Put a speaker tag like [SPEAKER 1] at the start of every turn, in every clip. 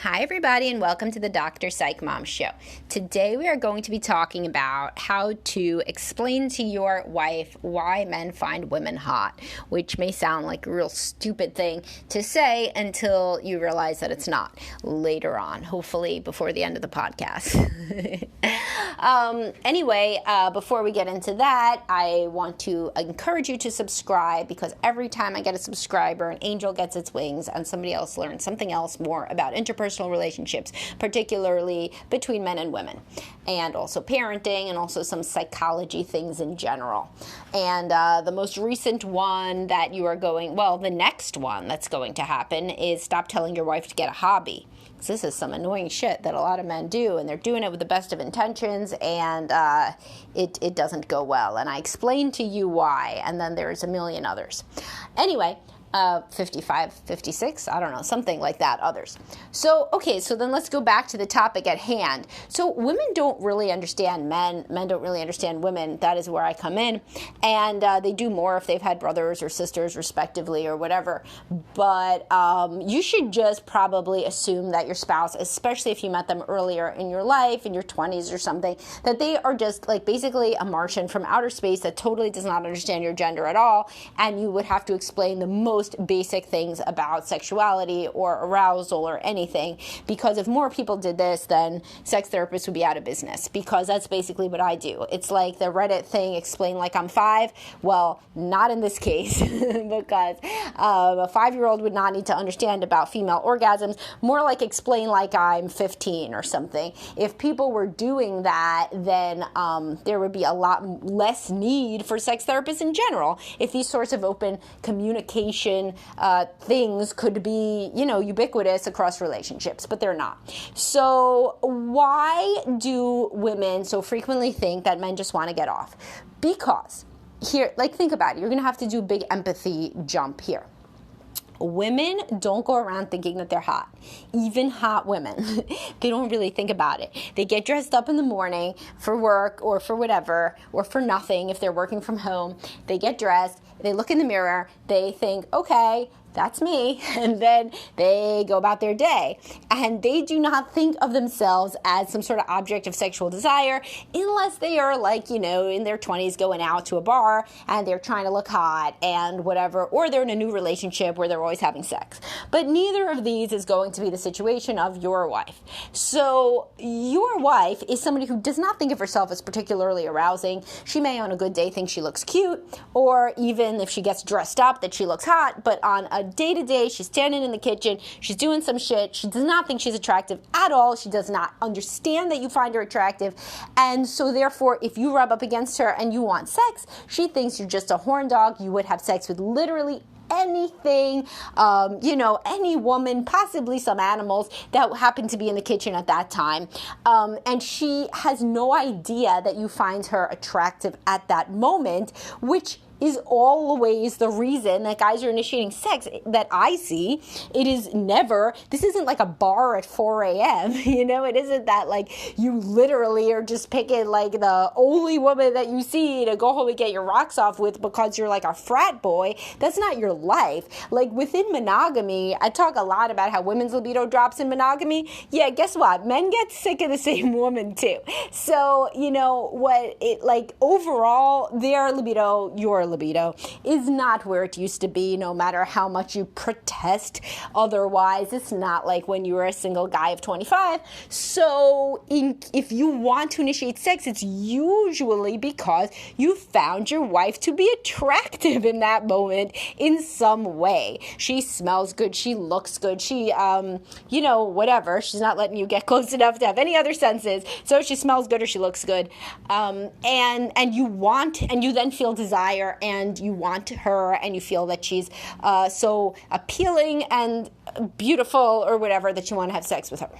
[SPEAKER 1] Hi everybody and welcome to the Dr. Psych Mom Show. Today we are going to be talking about how to explain to your wife why men find women hot, which may sound like a real stupid thing to say until you realize that it's not later on, hopefully before the end of the podcast. Anyway, before we get into that, I want to encourage you to subscribe because every time I get a subscriber, an angel gets its wings and somebody else learns something else more about interpersonal relationships, particularly between men and women, and also parenting and also some psychology things in general. And the most recent one that you are the next one that's going to happen is stop telling your wife to get a hobby. So this is some annoying shit that a lot of men do, and they're doing it with the best of intentions, and it doesn't go well. And I explained to you why, and then there's a million others. Anyway, 55, 56, I don't know, something like that, others. So then let's go back to the topic at hand. So women don't really understand men don't really understand women. That is where I come in. And they do more if they've had brothers or sisters respectively or whatever. But you should just probably assume that your spouse, especially if you met them earlier in your life, in your 20s or something, that they are just like basically a Martian from outer space that totally does not understand your gender at all. And you would have to explain the most basic things about sexuality or arousal or anything, because if more people did this, then sex therapists would be out of business, because that's basically what I do. It's like the Reddit thing, explain like I'm 5. Well, not in this case, because a 5-year-old would not need to understand about female orgasms, more like explain like I'm 15 or something. If people were doing that, then there would be a lot less need for sex therapists in general if these sorts of open communication things could be, ubiquitous across relationships, but they're not. So why do women so frequently think that men just want to get off? Because here, think about it. You're going to have to do a big empathy jump here. Women don't go around thinking that they're hot. Even hot women, they don't really think about it. They get dressed up in the morning for work or for whatever, or for nothing if they're working from home. They get dressed, they look in the mirror, they think, okay, that's me, and then they go about their day. And they do not think of themselves as some sort of object of sexual desire unless they are in their 20s going out to a bar and they're trying to look hot and whatever, or they're in a new relationship where they're always having sex. But neither of these is going to be the situation of your wife. So your wife is somebody who does not think of herself as particularly arousing. She may on a good day think she looks cute, or even if she gets dressed up that she looks hot, but on a day-to-day, she's standing in the kitchen, she's doing some shit, she does not think she's attractive at all, she does not understand that you find her attractive, and so therefore, if you rub up against her and you want sex, she thinks you're just a horn dog. You would have sex with literally anything, any woman, possibly some animals that happen to be in the kitchen at that time. And she has no idea that you find her attractive at that moment, which is always the reason that guys are initiating sex that I see. It is never, this isn't like a bar at 4 a.m., it isn't that you literally are just picking the only woman that you see to go home and get your rocks off with because you're a frat boy. That's not your life. Within monogamy, I talk a lot about how women's libido drops in monogamy. Yeah, guess what? Men get sick of the same woman too. So, overall, their libido, your libido is not where it used to be, no matter how much you protest otherwise. It's not like when you were a single guy of 25. So if you want to initiate sex, it's usually because you found your wife to be attractive in that moment in some way. She smells good, she looks good, she whatever, she's not letting you get close enough to have any other senses, so she smells good or she looks good, and you then feel desire, and you want her, and you feel that she's so appealing and beautiful or whatever that you want to have sex with her.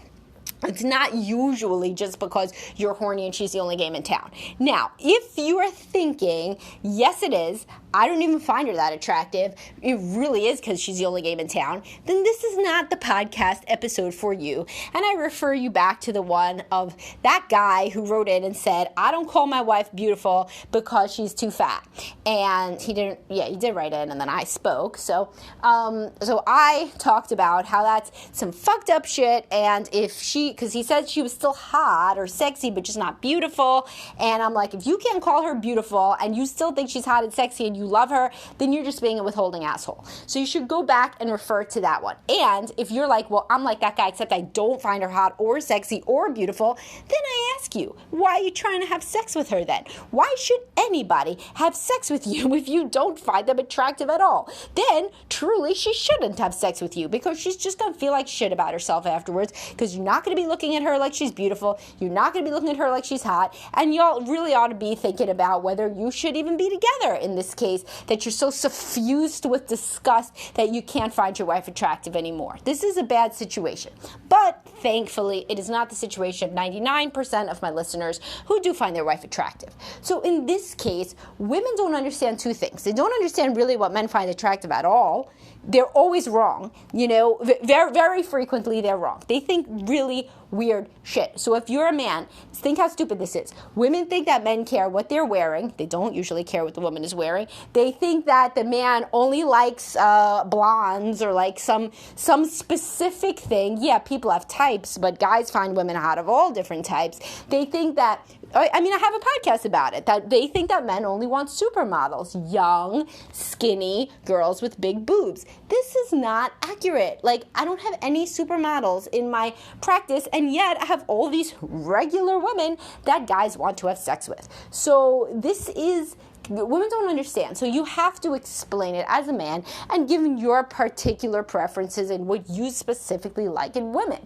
[SPEAKER 1] It's not usually just because you're horny and she's the only game in town. Now, if you are thinking, yes it is, I don't even find her that attractive, it really is because she's the only game in town, then this is not the podcast episode for you. And I refer you back to the one of that guy who wrote in and said, I don't call my wife beautiful because she's too fat. And he did write in, and then I spoke. So I talked about how that's some fucked up shit, and because he said she was still hot or sexy, but just not beautiful. And I'm like, if you can't call her beautiful and you still think she's hot and sexy and you love her, then you're just being a withholding asshole. So you should go back and refer to that one. And if you're like, well, I'm like that guy, except I don't find her hot or sexy or beautiful, then I ask you, why are you trying to have sex with her then? Why should anybody have sex with you if you don't find them attractive at all? Then truly she shouldn't have sex with you, because she's just going to feel like shit about herself afterwards, because you're not going to be looking at her like she's beautiful. You're not going to be looking at her like she's hot. And y'all really ought to be thinking about whether you should even be together in this case, that you're so suffused with disgust that you can't find your wife attractive anymore. This is a bad situation. But thankfully, it is not the situation of 99% of my listeners who do find their wife attractive. So in this case, women don't understand two things. They don't understand really what men find attractive at all. They're always wrong. Very, very frequently they're wrong. They think really weird shit. So if you're a man, think how stupid this is. Women think that men care what they're wearing. They don't usually care what the woman is wearing. They think that the man only likes blondes or like some specific thing. Yeah, people have types, but guys find women hot of all different types. They think that, I have a podcast about it, that they think that men only want supermodels, young, skinny girls with big boobs. This is not accurate. Like, I don't have any supermodels in my practice, and yet I have all these regular women that guys want to have sex with. So women don't understand. So you have to explain it as a man and given your particular preferences and what you specifically like in women.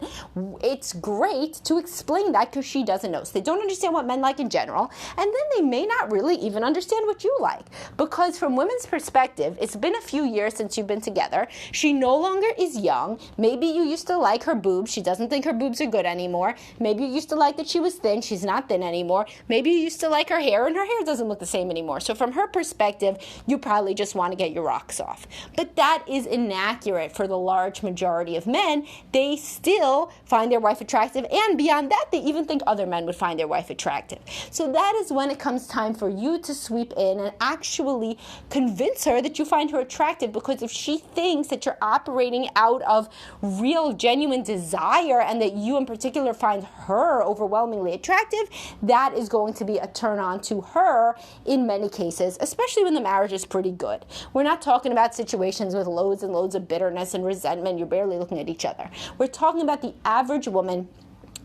[SPEAKER 1] It's great to explain that because she doesn't know. So they don't understand what men like in general, and then they may not really even understand what you like. Because from women's perspective, it's been a few years since you've been together. She no longer is young. Maybe you used to like her boobs. She doesn't think her boobs are good anymore. Maybe you used to like that she was thin. She's not thin anymore. Maybe you used to like her hair, and her hair doesn't look the same anymore. So from her perspective, you probably just want to get your rocks off. But that is inaccurate for the large majority of men. They still find their wife attractive, and beyond that, they even think other men would find their wife attractive. So that is when it comes time for you to sweep in and actually convince her that you find her attractive, because if she thinks that you're operating out of real, genuine desire and that you in particular find her overwhelmingly attractive, that is going to be a turn on to her in many cases, especially when the marriage is pretty good. We're not talking about situations with loads and loads of bitterness and resentment. You're barely looking at each other. We're talking about the average woman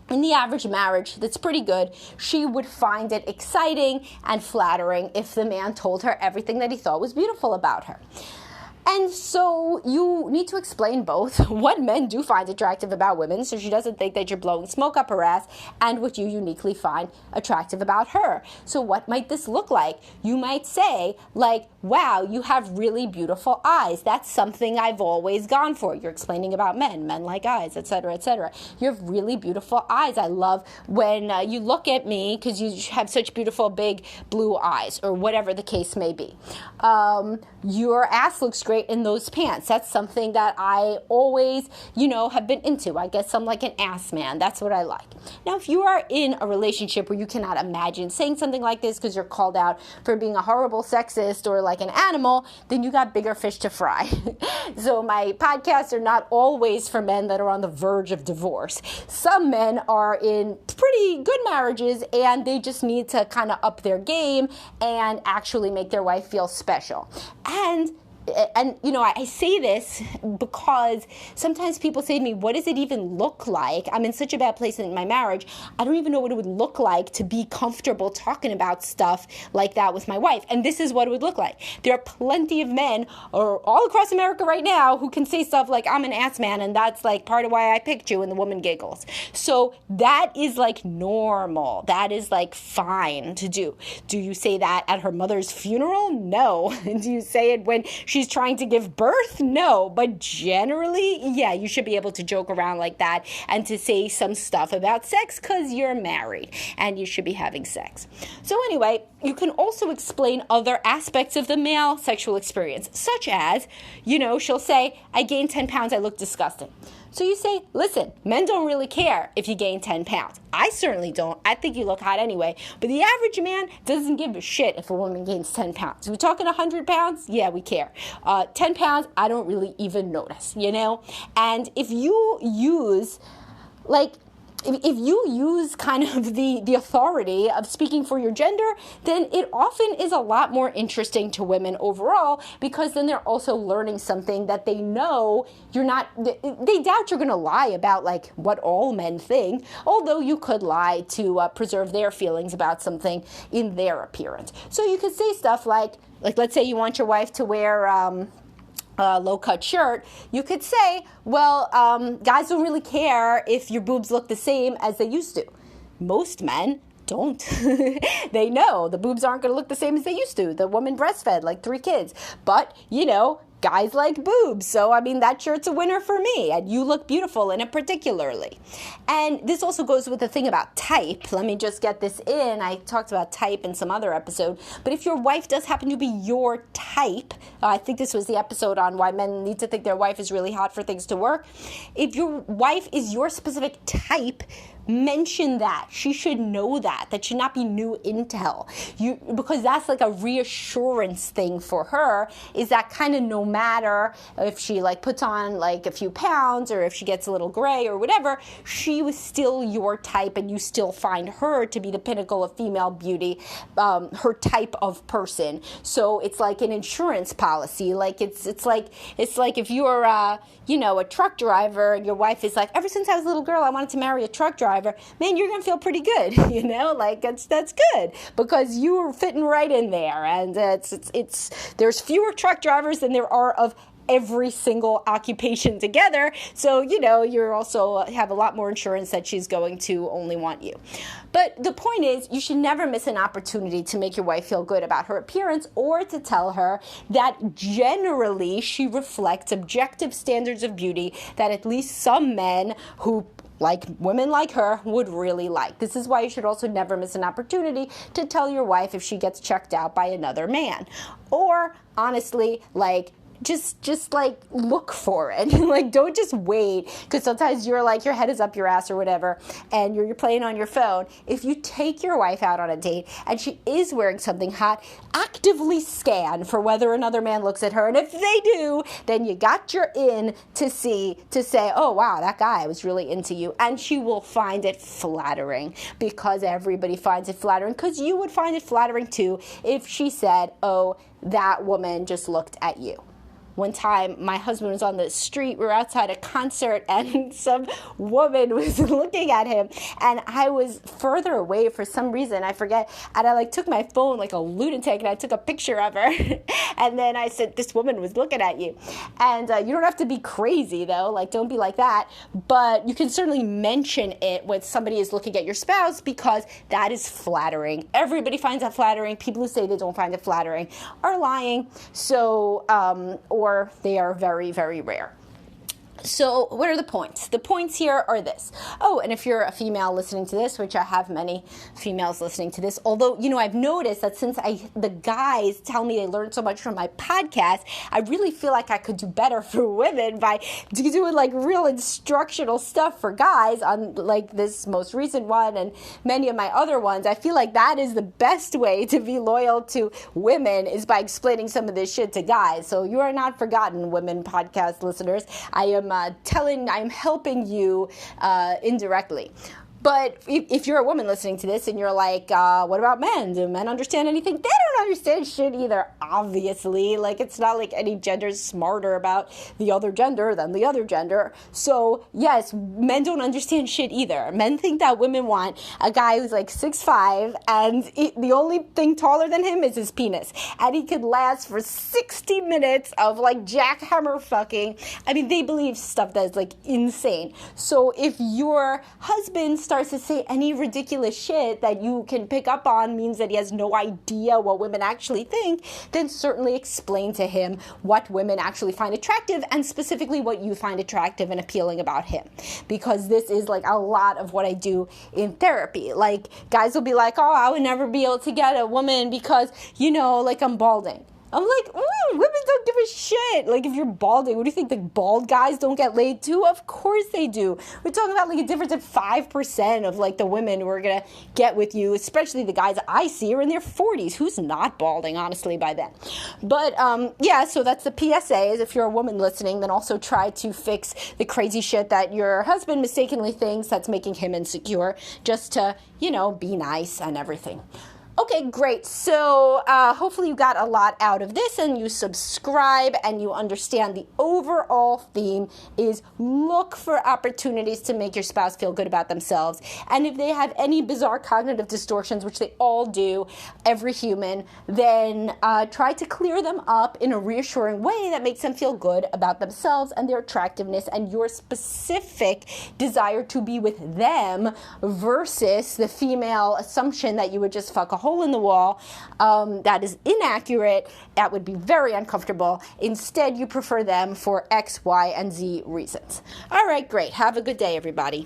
[SPEAKER 1] in the average marriage that's pretty good. She would find it exciting and flattering if the man told her everything that he thought was beautiful about her. And so you need to explain both what men do find attractive about women, so she doesn't think that you're blowing smoke up her ass, and what you uniquely find attractive about her. So what might this look like? You might say, like, wow, you have really beautiful eyes. That's something I've always gone for. You're explaining about men like eyes, etc., etc. You have really beautiful eyes. I love when you look at me because you have such beautiful big blue eyes, or whatever the case may be. Your ass looks great in those pants. That's something that I always, have been into. I guess I'm like an ass man. That's what I like. Now, if you are in a relationship where you cannot imagine saying something like this because you're called out for being a horrible sexist or like an animal, then you got bigger fish to fry. So my podcasts are not always for men that are on the verge of divorce. Some men are in pretty good marriages and they just need to kind of up their game and actually make their wife feel special. And I say this because sometimes people say to me, what does it even look like? I'm in such a bad place in my marriage. I don't even know what it would look like to be comfortable talking about stuff like that with my wife. And this is what it would look like. There are plenty of men all across America right now who can say stuff like, I'm an ass man, and that's like part of why I picked you, and the woman giggles. So that is like normal. That is like fine to do. Do you say that at her mother's funeral? No. Do you say it when she she's trying to give birth? No. But generally, yeah, you should be able to joke around like that and to say some stuff about sex because you're married and you should be having sex. So anyway, you can also explain other aspects of the male sexual experience, such as, she'll say, I gained 10 pounds, I look disgusting. So you say, listen, men don't really care if you gain 10 pounds. I certainly don't. I think you look hot anyway. But the average man doesn't give a shit if a woman gains 10 pounds. We're talking 100 pounds? Yeah, we care. 10 pounds, I don't really even notice, And if you use, if you use kind of the authority of speaking for your gender, then it often is a lot more interesting to women overall, because then they're also learning something that they know they doubt you're going to lie about, like what all men think, although you could lie to preserve their feelings about something in their appearance. So you could say stuff like let's say you want your wife to wear low-cut shirt, you could say, well, guys don't really care if your boobs look the same as they used to. Most men don't. They know the boobs aren't going to look the same as they used to. The woman breastfed like 3 kids. But, guys like boobs. So, that shirt's a winner for me. And you look beautiful in it particularly. And this also goes with the thing about type. Let me just get this in. I talked about type in some other episode. But if your wife does happen to be your type, I think this was the episode on why men need to think their wife is really hot for things to work. If your wife is your specific type, mention that. She should know that. That should not be new intel. Because that's like a reassurance thing for her, is that kind of no matter if she puts on a few pounds or if she gets a little gray or whatever, she was still your type and you still find her to be the pinnacle of female beauty, her type of person. So it's like an insurance policy. It's like if you're a truck driver and your wife is like, ever since I was a little girl, I wanted to marry a truck driver. Man, you're going to feel pretty good, that's good because you were fitting right in there. And there's fewer truck drivers than there are of every single occupation together. So, you're also have a lot more insurance that she's going to only want you. But the point is, you should never miss an opportunity to make your wife feel good about her appearance or to tell her that generally she reflects objective standards of beauty that at least some men who like women like her would really like. This is why you should also never miss an opportunity to tell your wife if she gets checked out by another man. Or honestly, just look for it. Don't just wait, because sometimes you're your head is up your ass or whatever, and you're playing on your phone. If you take your wife out on a date and she is wearing something hot, actively scan for whether another man looks at her, and if they do, then you got your in to say, oh wow, that guy was really into you, and she will find it flattering, because everybody finds it flattering, because you would find it flattering too if she said, oh, that woman just looked at you. One time, my husband was on the street, we were outside a concert, and some woman was looking at him, and I was further away for some reason, I forget, and I took my phone like a lunatic, and I took a picture of her, and then I said, this woman was looking at you. And you don't have to be crazy, though, don't be like that, but you can certainly mention it when somebody is looking at your spouse, because that is flattering. Everybody finds that flattering. People who say they don't find it flattering are lying, so, or they are very, very rare. So what are the points? The points here are this. Oh, and if you're a female listening to this, which I have many females listening to this, although, I've noticed that since the guys tell me they learned so much from my podcast, I really feel like I could do better for women by doing real instructional stuff for guys on this most recent one and many of my other ones. I feel like that is the best way to be loyal to women, is by explaining some of this shit to guys. So you are not forgotten, women podcast listeners. I'm helping you indirectly. But if you're a woman listening to this and you're like, what about men? Do men understand anything? They don't understand shit either, obviously. It's not like any gender is smarter about the other gender than the other gender. So, yes, men don't understand shit either. Men think that women want a guy who's 6'5", and the only thing taller than him is his penis. And he could last for 60 minutes of, jackhammer fucking. They believe stuff that is, insane. So if your husband starts to say any ridiculous shit that you can pick up on, means that he has no idea what women actually think, then certainly explain to him what women actually find attractive, and specifically what you find attractive and appealing about him. Because this is like a lot of what I do in therapy. Like, guys will be like, oh, I would never be able to get a woman because, like I'm balding. I'm like, women don't give a shit. Like, if you're balding, what do you think? The bald guys don't get laid too? Of course they do. We're talking about like a difference of 5% of like the women who are going to get with you, especially the guys I see are in their 40s. Who's not balding, honestly, by then? But, so that's the PSA, is if you're a woman listening, then also try to fix the crazy shit that your husband mistakenly thinks that's making him insecure, just to, be nice and everything. Okay, great. So hopefully you got a lot out of this and you subscribe and you understand the overall theme is look for opportunities to make your spouse feel good about themselves. And if they have any bizarre cognitive distortions, which they all do, every human, then try to clear them up in a reassuring way that makes them feel good about themselves and their attractiveness and your specific desire to be with them versus the female assumption that you would just fuck a hole in the wall. That is inaccurate. That would be very uncomfortable. Instead, you prefer them for X, Y, and Z reasons. All right, great. Have a good day, everybody.